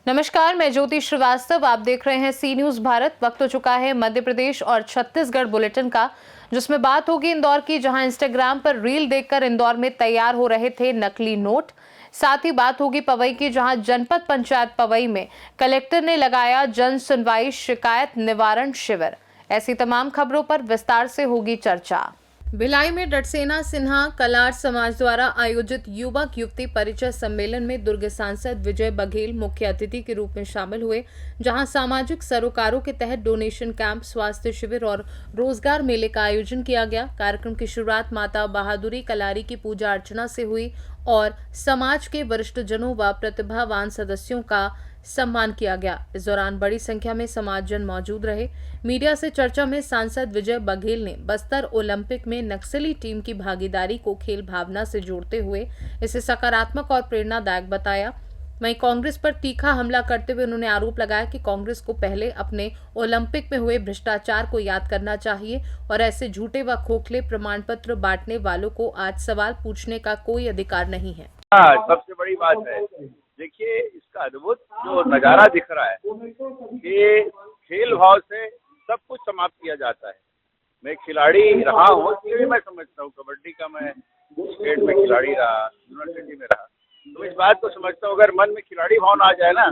नमस्कार, मैं ज्योति श्रीवास्तव। आप देख रहे हैं सी न्यूज भारत। वक्त हो चुका है मध्य प्रदेश और छत्तीसगढ़ बुलेटिन का, जिसमें बात होगी इंदौर की, जहां इंस्टाग्राम पर रील देखकर इंदौर में तैयार हो रहे थे नकली नोट। साथ ही बात होगी पवई की, जहां जनपद पंचायत पवई में कलेक्टर ने लगाया जन सुनवाई शिकायत निवारण शिविर। ऐसी तमाम खबरों पर विस्तार से होगी चर्चा। भिलाई में डटसेना सिन्हा कलार समाज द्वारा आयोजित युवक युवती परिचय सम्मेलन में दुर्ग सांसद विजय बघेल मुख्य अतिथि के रूप में शामिल हुए, जहां सामाजिक सरोकारों के तहत डोनेशन कैंप, स्वास्थ्य शिविर और रोजगार मेले का आयोजन किया गया। कार्यक्रम की शुरुआत माता बहादुरी कलारी की पूजा अर्चना से हुई और समाज के वरिष्ठ जनों व प्रतिभावान सदस्यों का सम्मान किया गया। इस दौरान बड़ी संख्या में समाजजन मौजूद रहे। मीडिया से चर्चा में सांसद विजय बघेल ने बस्तर ओलंपिक में नक्सली टीम की भागीदारी को खेल भावना से जोड़ते हुए इसे सकारात्मक और प्रेरणादायक बताया। वहीं कांग्रेस पर तीखा हमला करते हुए उन्होंने आरोप लगाया कि कांग्रेस को पहले अपने ओलंपिक में हुए भ्रष्टाचार को याद करना चाहिए और ऐसे झूठे व खोखले प्रमाण पत्र बांटने वालों को आज सवाल पूछने का कोई अधिकार नहीं है। सबसे बड़ी बात है, देखिए इसका अद्भुत जो नजारा दिख रहा है कि खेल भाव से सब कुछ समाप्त किया जाता है। मैं खिलाड़ी रहा हूँ, इसलिए मैं समझता हूँ। कबड्डी का मैं स्टेट में खिलाड़ी रहा, यूनिवर्सिटी में रहा, तो इस बात को समझता हूँ। अगर मन में खिलाड़ी भावना आ जाए ना,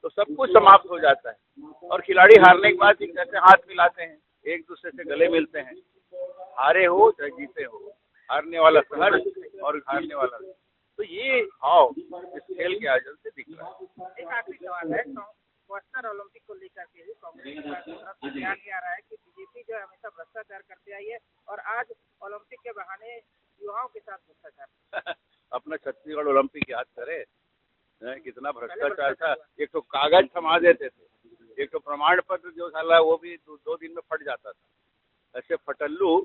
तो सब कुछ समाप्त हो जाता है। और खिलाड़ी हारने के बाद कैसे हाथ मिलाते हैं, एक दूसरे से गले मिलते हैं, हारे हो चाहे जीते हो, हारने वाला सहर और हारने वाला। तो ये भाव इस खेल के आयोजन से दिख रहा है। एक आखिरी सवाल है, बस्तर ओलंपिक को लेकर के कांग्रेस का ध्यान आ रहा है कि बीजेपी जो हमेशा भ्रष्टाचार करते आई है और आज ओलंपिक के बहाने युवाओं के साथ भ्रष्टाचार। अपना छत्तीसगढ़ ओलंपिक याद करे, कितना भ्रष्टाचार था। एक तो कागज थमा देते थे, एक तो प्रमाण पत्र जो था वो भी दो दिन में फट जाता था। ऐसे फटल्लू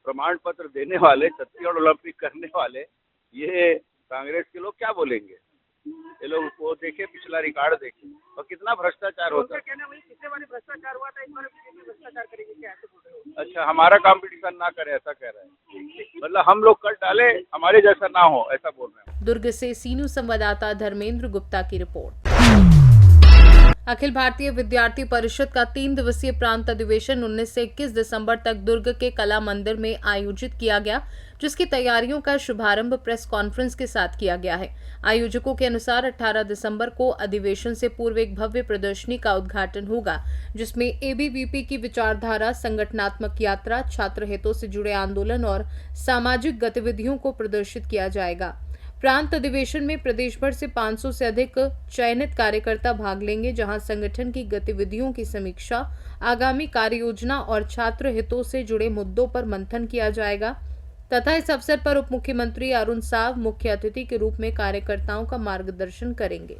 प्रमाण पत्र देने वाले, छत्तीसगढ़ ओलंपिक करने वाले, ये कांग्रेस के लोग क्या बोलेंगे? ये लोग वो देखे, पिछला रिकॉर्ड देखे और कितना भ्रष्टाचार होता है। कहना वही पिछले बार भ्रष्टाचार हुआ था, इस बार बीजेपी भ्रष्टाचार करेगी क्या, ऐसे बोल रहे हो? अच्छा, हमारा कंपटीशन ना करे ऐसा कह रहे हैं, मतलब हम लोग कर डाले, हमारे जैसा ना हो, ऐसा बोल रहे हैं। दुर्ग से सी न्यूज संवाददाता धर्मेंद्र गुप्ता की रिपोर्ट। अखिल भारतीय विद्यार्थी परिषद का 3 दिवसीय प्रांत अधिवेशन 19 से 21 दिसंबर तक दुर्ग के कला मंदिर में आयोजित किया गया, जिसकी तैयारियों का शुभारंभ प्रेस कॉन्फ्रेंस के साथ किया गया है। आयोजकों के अनुसार 18 दिसंबर को अधिवेशन से पूर्व एक भव्य प्रदर्शनी का उद्घाटन होगा, जिसमें एबीवीपी की विचारधारा, संगठनात्मक यात्रा, छात्र हितों से जुड़े आंदोलन और सामाजिक गतिविधियों को प्रदर्शित किया जाएगा। प्रांत अधिवेशन में प्रदेश भर से 500 से अधिक चयनित कार्यकर्ता भाग लेंगे, जहां संगठन की गतिविधियों की समीक्षा, आगामी कार्य योजना और छात्र हितों से जुड़े मुद्दों पर मंथन किया जाएगा तथा इस अवसर पर उप मुख्यमंत्री अरुण साव मुख्य अतिथि के रूप में कार्यकर्ताओं का मार्गदर्शन करेंगे।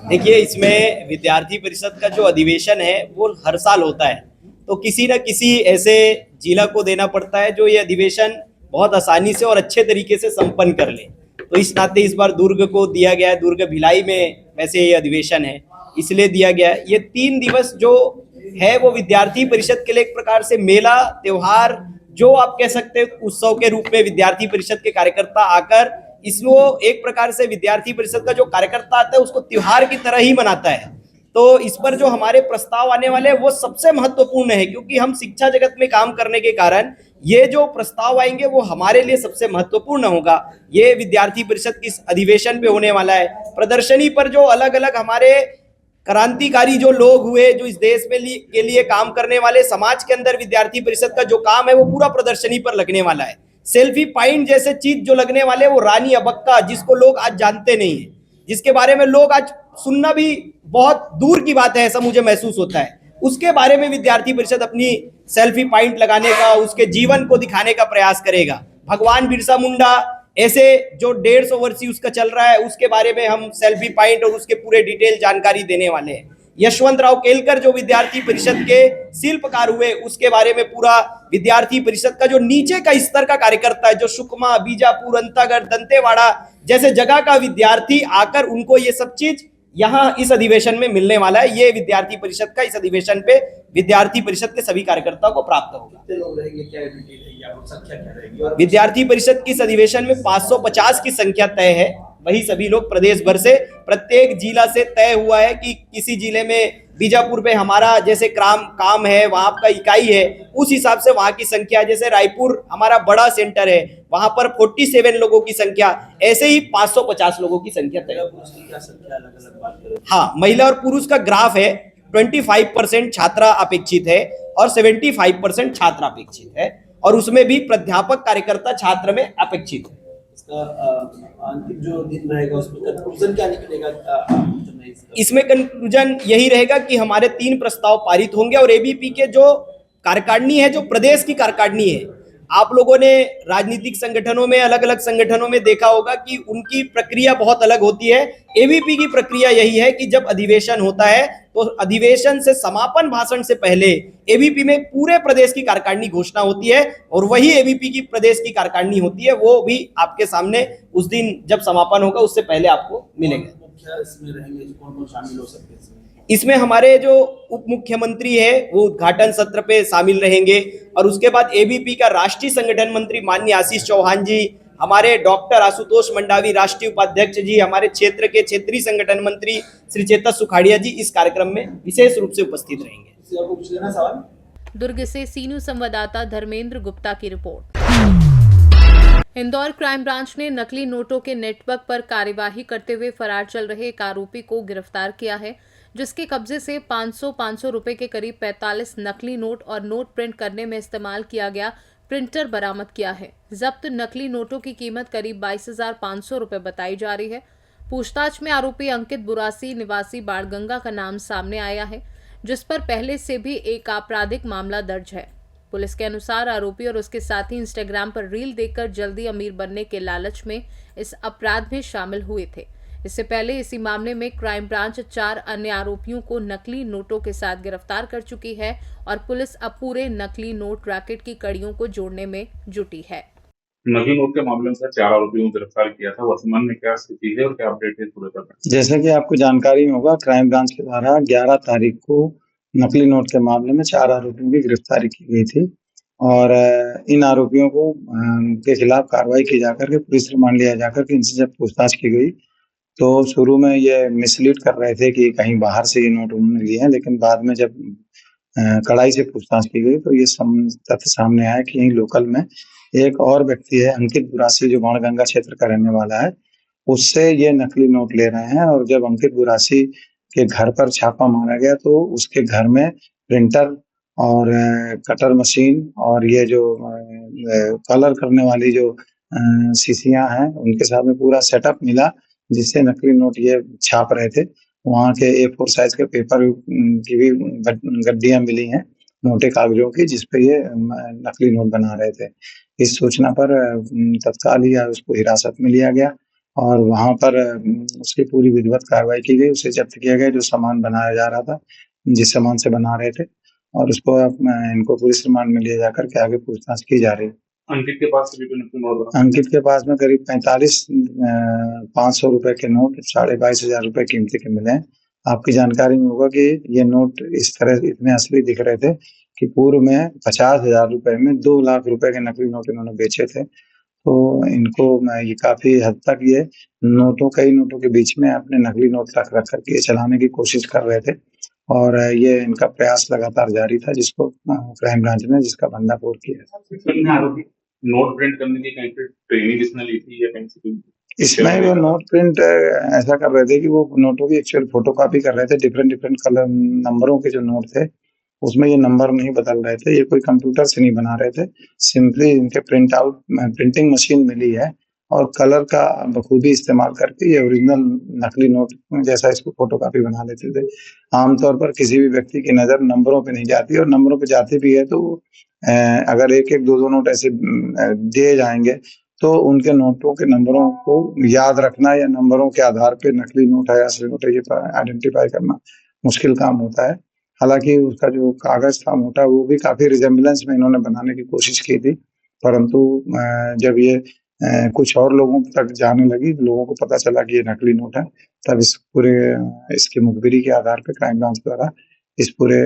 देखिए, इसमें विद्यार्थी परिषद का जो अधिवेशन है वो हर साल होता है, तो किसी न किसी ऐसे जिला को देना पड़ता है जो ये अधिवेशन बहुत आसानी से और अच्छे तरीके से संपन्न कर ले। तो इस नाते इस बार दुर्ग को दिया गया है। दुर्ग भिलाई में वैसे ये अधिवेशन है, इसलिए दिया गया है। ये 3 दिवस जो है वो विद्यार्थी परिषद के लिए एक प्रकार से मेला, त्योहार, जो आप कह सकते हैं उत्सव के रूप में विद्यार्थी परिषद के कार्यकर्ता आकर इसको एक प्रकार से विद्यार्थी परिषद का जो कार्यकर्ता आता है उसको त्योहार की तरह ही मनाता है। तो इस पर जो हमारे प्रस्ताव आने वाले हैं वो सबसे महत्वपूर्ण है, क्योंकि हम शिक्षा जगत में काम करने के कारण ये जो प्रस्ताव आएंगे वो हमारे लिए सबसे महत्वपूर्ण होगा। ये विद्यार्थी परिषद की अधिवेशन पे होने वाला है। प्रदर्शनी पर जो अलग अलग हमारे क्रांतिकारी जो लोग हुए, जो इस देश में के लिए काम करने वाले, समाज के अंदर विद्यार्थी परिषद का जो काम है वो पूरा प्रदर्शनी पर लगने वाला है। सेल्फी पॉइंट जैसे चीज जो लगने वाले, वो रानी अबक्का, जिसको लोग आज जानते नहीं है, जिसके बारे में लोग आज सुनना भी बहुत दूर की बात है, ऐसा मुझे महसूस होता है। उसके बारे में विद्यार्थी परिषद अपनी सेल्फी पॉइंट लगाने का, उसके जीवन को दिखाने का प्रयास करेगा। भगवान बिरसा मुंडा ऐसे जो 150 वर्षीय उसका चल रहा है, उसके बारे में हम सेल्फी पॉइंट और उसके पूरे डिटेल जानकारी देने वाले हैं। यशवंतराव केलकर जो विद्यार्थी परिषद के शिल्पकार हुए, उसके बारे में पूरा विद्यार्थी परिषद का जो नीचे का स्तर का कार्यकर्ता है, जो सुकमा, बीजापुर, अंतागढ़, दंतेवाड़ा जैसे जगह का विद्यार्थी आकर उनको ये सब चीज यहाँ इस अधिवेशन में मिलने वाला है। ये विद्यार्थी परिषद का इस अधिवेशन पे विद्यार्थी परिषद के सभी कार्यकर्ताओं को प्राप्त होगा। कितने लोग रहेंगे, क्या ड्यूटी रहेगी, आप संख्या क्या रहेगी? और विद्यार्थी परिषद की इस अधिवेशन में 550 की संख्या तय है। वही सभी लोग प्रदेश भर से, प्रत्येक जिला से तय हुआ है कि किसी जिले में बीजापुर पे हमारा जैसे काम है, वहां का इकाई है, उस हिसाब से वहां की संख्या, जैसे रायपुर हमारा बड़ा सेंटर है, वहां पर 47 लोगों की संख्या, ऐसे ही 550 लोगों की संख्या तय है। पुरुष की क्या संख्या अलग अलग बात करें? हाँ, महिला और पुरुष का ग्राफ है। 25% छात्रा अपेक्षित है और 75% छात्र अपेक्षित है, और उसमें भी प्राध्यापक कार्यकर्ता छात्र में अपेक्षित है। इसका अंतिम जो दिन रहेगा उसमें कंक्लूजन क्या निकलेगा? इसमें कंक्लूजन यही रहेगा कि हमारे 3 प्रस्ताव पारित होंगे, और एबीपी के जो कार्यकारिणी है, जो प्रदेश की कार्यकारिणी है, आप लोगों ने राजनीतिक संगठनों में, अलग अलग संगठनों में देखा होगा कि उनकी प्रक्रिया बहुत अलग होती है। एबीपी की प्रक्रिया यही है कि जब अधिवेशन होता है तो अधिवेशन से समापन भाषण से पहले एबीपी में पूरे प्रदेश की कार्यकारिणी घोषणा होती है, और वही एबीपी की प्रदेश की कार्यकारिणी होती है, वो भी आपके सामने उस दिन जब समापन होगा उससे पहले आपको मिलेंगे। मुख्य इसमें रहेंगे, कौन शामिल हो सकते हैं इसमें? हमारे जो उप मुख्यमंत्री है वो उद्घाटन सत्र पे शामिल रहेंगे, और उसके बाद एबीपी का राष्ट्रीय संगठन मंत्री माननीय आशीष चौहान जी, हमारे डॉक्टर आशुतोष मंडावी राष्ट्रीय उपाध्यक्ष जी, हमारे क्षेत्र के क्षेत्रीय संगठन मंत्री श्री चेतन सुखाड़िया जी इस कार्यक्रम में विशेष रूप से उपस्थित रहेंगे। किसी और को कुछ लेना सवाल? दुर्ग से सी न्यूज संवाददाता धर्मेंद्र गुप्ता की रिपोर्ट। इंदौर क्राइम ब्रांच ने नकली नोटों के नेटवर्क पर कार्यवाही करते हुए फरार चल रहे एक आरोपी को गिरफ्तार किया है, जिसके कब्जे से 500 रुपए के करीब 45 नकली नोट और नोट प्रिंट करने में इस्तेमाल किया गया प्रिंटर बरामद किया है। जब्त नकली नोटों की कीमत करीब 22,500 रुपए बताई जा रही है। पूछताछ में आरोपी अंकित बुरासी निवासी बाड़गंगा का नाम सामने आया है, जिस पर पहले से भी एक आपराधिक मामला दर्ज है। पुलिस के अनुसार आरोपी और उसके साथी इंस्टाग्राम पर रील देखकर जल्दी अमीर बनने के लालच में इस अपराध में शामिल हुए थे। इससे पहले इसी मामले में क्राइम ब्रांच 4 अन्य आरोपियों को नकली नोटों के साथ गिरफ्तार कर चुकी है, और पुलिस अब पूरे नकली नोट रैकेट की कड़ियों को जोड़ने में जुटी है। नकली नोट के मामले में 4 आरोपियों को गिरफ्तार किया था। वर्तमान में क्या स्थिति है और क्या अपडेट है पूरे पर? जैसे कि आपको जानकारी होगा, क्राइम ब्रांच के द्वारा 11 तारीख को नकली नोट के मामले में 4 आरोपियों की गिरफ्तारी की गई थी, और इन आरोपियों को के खिलाफ कार्रवाई की जाकर के पुलिस रिमांड लिया जाकर के इनसे जब पूछताछ की गई तो शुरू में ये मिसलीड कर रहे थे कि कहीं बाहर से ये नोट उन्होंने लिए हैं, लेकिन बाद में जब कड़ाई से पूछताछ की गई तो ये तथ्य सामने आया कि यहीं लोकल में एक और व्यक्ति है अंकित बुरासी, जो बाणगंगा क्षेत्र का रहने वाला है, उससे ये नकली नोट ले रहे हैं। और जब अंकित बुरासी के घर पर छापा मारा गया तो उसके घर में प्रिंटर और कटर मशीन और ये जो कलर करने वाली जो शीशियां हैं, उनके साथ में पूरा सेटअप मिला जिससे नकली नोट ये छाप रहे थे। वहाँ के A4 साइज के पेपर की भी गड्डियां मिली हैं, मोटे कागजों की, जिसपे ये नकली नोट बना रहे थे। इस सूचना पर तत्काल ही उसको हिरासत में लिया गया और वहाँ पर उसकी पूरी विधिवत कार्रवाई की गई। उसे जब्त किया गया जो सामान बनाया जा रहा था, जिस सामान से बना रहे थे, और उसको इनको पुलिस रिमांड में लिए जाकर के आगे पूछताछ की जा रही है। अंकित के पास अंकित के पास में करीब 500 रुपए के नोट 22,500 रुपए कीमती के मिले हैं। आपकी जानकारी में होगा कि ये नोट इस तरह इतने असली दिख रहे थे कि पूर्व में 50,000 रुपए में 2 लाख रुपए के नकली नोट इन्होंने बेचे थे। तो इनको ये काफी हद तक ये कई नोटों के बीच में अपने नकली नोट रख करके चलाने की कोशिश कर रहे थे, और ये इनका प्रयास लगातार जारी था, जिसको क्राइम ब्रांच ने जिसका भंडाफोड़ किया। नोट प्रिंट करने की कहीं पे ट्रेनिंग इसने ली थी या कहीं से? इसमें वो नोट प्रिंट ऐसा कर रहे थे कि वो नोटों की एक्चुअल फोटोकॉपी कर रहे थे। डिफरेंट कलर नंबरों के जो नोट थे उसमें ये नंबर नहीं बदल रहे थे, ये कोई कंप्यूटर से नहीं बना रहे थे। सिंपली इनके प्रिंटिंग मशीन मिली है और कलर का बखूबी इस्तेमाल करके ये ओरिजिनल नकली नोट जैसा इसको फोटोकॉपी बना लेते थे। आमतौर पर किसी भी व्यक्ति की नजर नंबरों पे नहीं जाती, और नंबरों पे जाती भी है तो अगर एक दो नोट ऐसे दिए जाएंगे तो उनके नोटों के नंबरों को याद रखना या नंबरों के आधार पे नकली नोट है या असली नोट है ये आइडेंटिफाई करना मुश्किल काम होता है। हालांकि उसका जो कागज था मोटा, वो भी काफी रिजेम्बलेंस में इन्होंने बनाने की कोशिश की थी, परंतु जब ये कुछ और लोगों तक जाने लगी, लोगों को पता चला कि ये नकली नोट है, तब इस पूरे इसकी मुखबिरी के आधार पर क्राइम ब्रांच द्वारा इस पूरे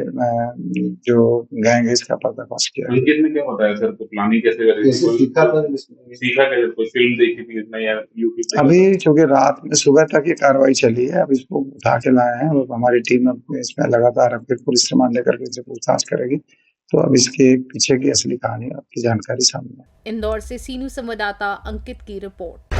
जो गैंग है इसका पर्दाफाश किया गया। अंकित ने क्या बताया सर, तो प्लानिंग कैसे करी थी? सीखा कैसे? कोई फिल्म देखी थी इसमें या यूट्यूब पे? अभी चूंकि रात में सुबह तक ये कार्रवाई चली है, अब इसको उठा के लाए हैं और हमारी टीम अब इसमें लगातार अब फिर पुलिस रिमांड लेकर के इसे पूछताछ करेगी, तो अब इसके पीछे की असली कहानी आपकी जानकारी सामने है। इंदौर से सीनू संवाददाता अंकित की रिपोर्ट।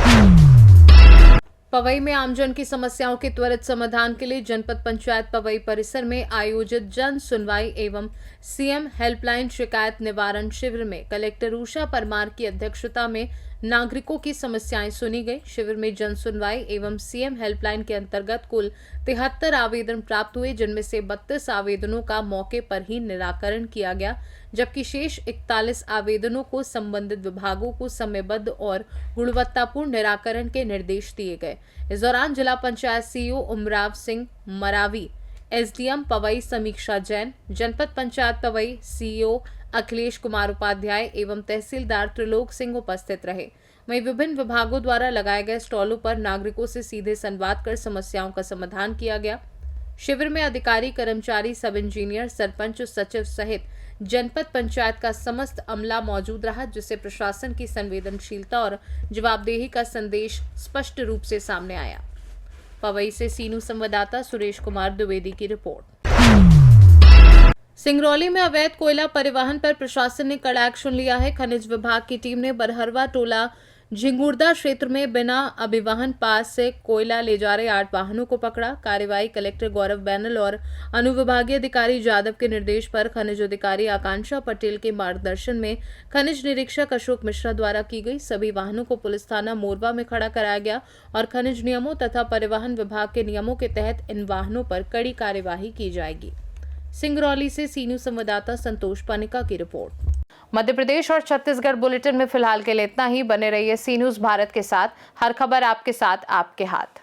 पवई में आमजन की समस्याओं के त्वरित समाधान के लिए जनपद पंचायत पवई परिसर में आयोजित जन सुनवाई एवं सीएम हेल्पलाइन शिकायत निवारण शिविर में कलेक्टर उषा परमार की अध्यक्षता में नागरिकों की समस्याएं सुनी गई। शिविर में जन सुनवाई एवं सीएम हेल्पलाइन के अंतर्गत कुल 73 आवेदन प्राप्त हुए, जिनमें से 32 आवेदनों का मौके पर ही निराकरण किया गया, जबकि शेष 41 आवेदनों को संबंधित विभागों को समयबद्ध और गुणवत्तापूर्ण निराकरण के निर्देश दिए गए। इस दौरान जिला पंचायत सीईओ उमराव सिंह मरावी, एसडीएम पवई समीक्षा जैन, जनपद पंचायत पवई सीईओ अखिलेश कुमार उपाध्याय एवं तहसीलदार त्रिलोक सिंह उपस्थित रहे। वहीं विभिन्न विभागों द्वारा लगाए गए स्टॉलों पर नागरिकों से सीधे संवाद कर समस्याओं का समाधान किया गया। शिविर में अधिकारी, कर्मचारी, सब इंजीनियर, सरपंच, सचिव सहित जनपद पंचायत का समस्त अमला मौजूद रहा, जिससे प्रशासन की संवेदनशीलता और जवाबदेही का संदेश स्पष्ट रूप से सामने आया। पवई से सीनू संवाददाता सुरेश कुमार द्विवेदी की रिपोर्ट। सिंगरौली में अवैध कोयला परिवहन पर प्रशासन ने कड़ा एक्शन लिया है। खनिज विभाग की टीम ने बरहरवा टोला झिंगुर्दा क्षेत्र में बिना अभिवहन पास से कोयला ले जा रहे 8 वाहनों को पकड़ा। कार्यवाही कलेक्टर गौरव बैनल और अनुविभागीय अधिकारी जादव के निर्देश पर खनिज अधिकारी आकांक्षा पटेल के मार्गदर्शन में खनिज निरीक्षक अशोक मिश्रा द्वारा की गई। सभी वाहनों को पुलिस थाना मोरवा में खड़ा कराया गया और खनिज नियमों तथा परिवहन विभाग के नियमों के तहत इन वाहनों पर कड़ी कार्यवाही की जाएगी। सिंगरौली से सीनू संवाददाता संतोष पानिका की रिपोर्ट। मध्य प्रदेश और छत्तीसगढ़ बुलेटिन में फिलहाल के लिए इतना ही। बने रहिए सी न्यूज़ भारत के साथ। हर खबर आपके साथ, आपके हाथ।